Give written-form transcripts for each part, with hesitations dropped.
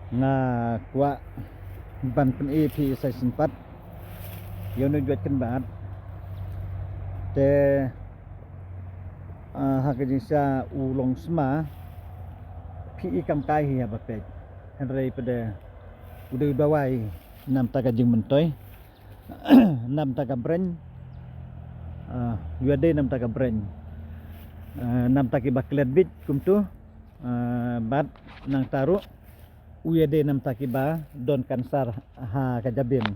nga kwa ban pen EP sai sempat yo nu juat kan bat te hakajisa ulong sma PE kam kai hi apa pej henrei pada udah bawai nam taka jing mentoy nam taka brand UAD nam taka brand nam taki baklet bit kumtu bat nang taru UAD nam taki ba don kansar ha kajabin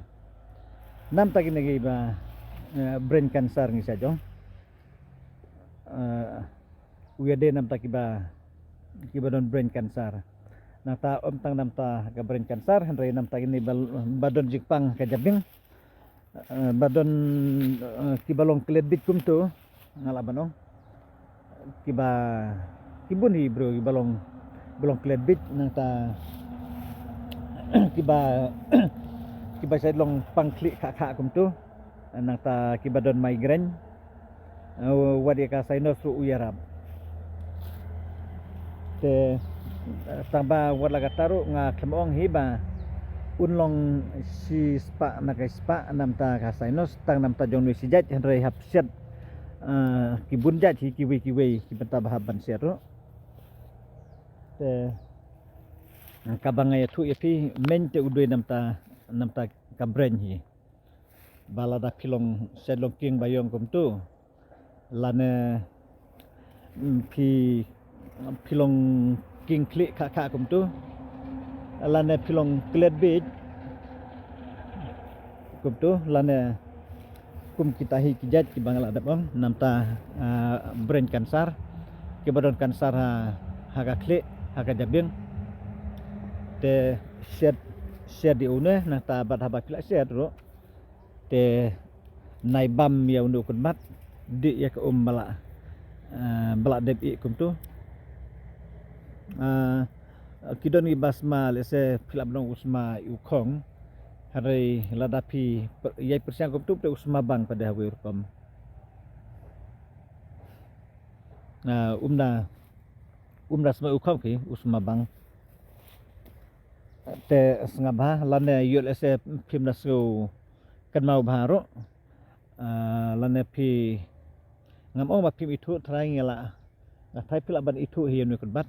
nam taki nagi ba brand kansar ni sajo UAD nam taki ba don brand kansar nata tang nam ta ka brand kansar henrei nam taki ni badon jikpang kajabing badon kibalong klet bit kumtu ngala banong kiba kibun hi bro kibalong klet bit nang ta kiba sa long pangklik kak kumtu nang ta kiba don migraine wadi ka sinus ru uyarab te tamba wala ka taru nga kemong hiba unlong si spa nakai spa nam ta ka sinus tang nam ta jong si jat henrei hap set kibun jat hi kiwi kibenta bahaban seru te kabangai tu yapi mente udoi nam ta kabren hi balada pilong sedlong king bayong kumtu lane pilong king klik kak kumtu lane pilong klet bit kumtu lane kum kita hi kijat ki bangala dabong nam ta brand kansar kibadon kansar ha klik ha jabing te set di une na ta bat haba kila set ro te nai bam ya undu kunmat di ya ke bala debi kumtu kidon i basma lese filap nong usma ukong hari ladapi yai persiang kumtu pe usma bang pada hawi urkom umda sma ukong ki usma bang te sengabha lane yul ese pimnasu kan mau bharo lane pi ngamong ma pim itu trai ngela na thai pilaban itu hian ni kunbat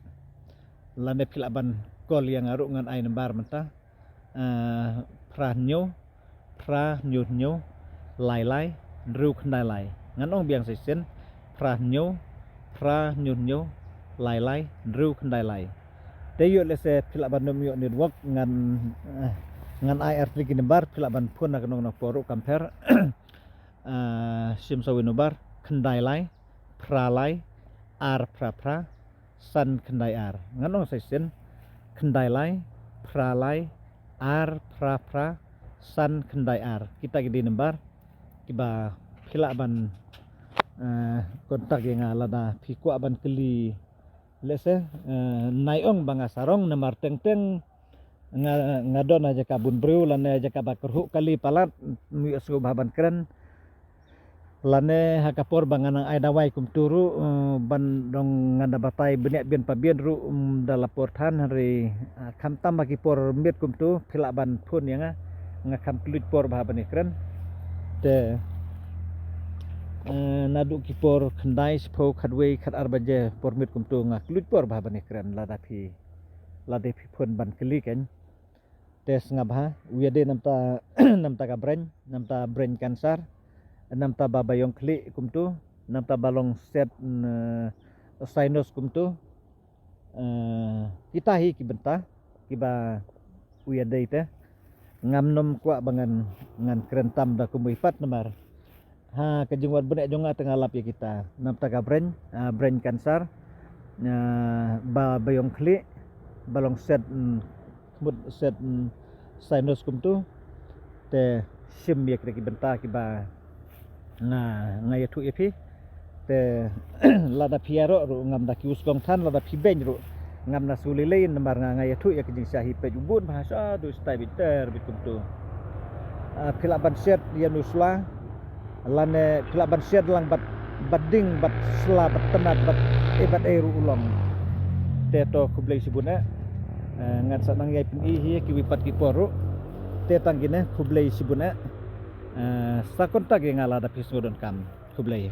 lane pilaban kol yang aru ngan ai nambar menta pra nyu lai ru khnai lai ngan ong biang sesen pra nyu lai ru khnai lai te yul ese pilaban nom yo network ngan ai arti nambar pilaban pun nak nong poru compare sim sawinobar kendai lai pra lai ar pra san kendai ar nganong sesen kendai lai pra lai ar pra san kendai ar kita gidi nembar kiba philaban kontak yang alada phiku aban keli lese naiong banga sarong nemar teng ngadon aja kabun breu lane aja kabakerhu kali palat mi asu baban keren lane hakapor banganang ai dawai kumturu bandong ngada batai benek bien pabien ru dalapor than hari kamtam bagi por miet kumtu philaban phun yang ngakam klut por baban ikren te nadu kipor khandai spho khadwei khad arbaje por miet kumtu ngaklut por baban ikren ladapi phun ban kli ken tes ngabha uyade namta ka brand kansar namta babayong klik kumtu namta balong set sinus kumtu kita hi kibenta kiba uyade ite ngamnom kwa bangan ngan kerentam da kumuipat namar ha kejungwat benek jonga tengah lap ya kita namta ka brand kansar babayong klik balong set sinus kumtu te sim ya kibenta kiba ngaya tu epi te lada piaro ru ngam da kius gong than lada pi ben ru ngam na sulile nambar ngaya tu ya kijing sahi pe ubun bahasa du stai biter bitum tu pilaban set ya nusla lane pilaban set lang bading bat sla bat tenat bat ebat eru ulong te to kublai sibuna ngat sanang yai pun hi ki wipat ki poru te tanggine kublai sibuna sakon tagi ngala da pisodon kam kublai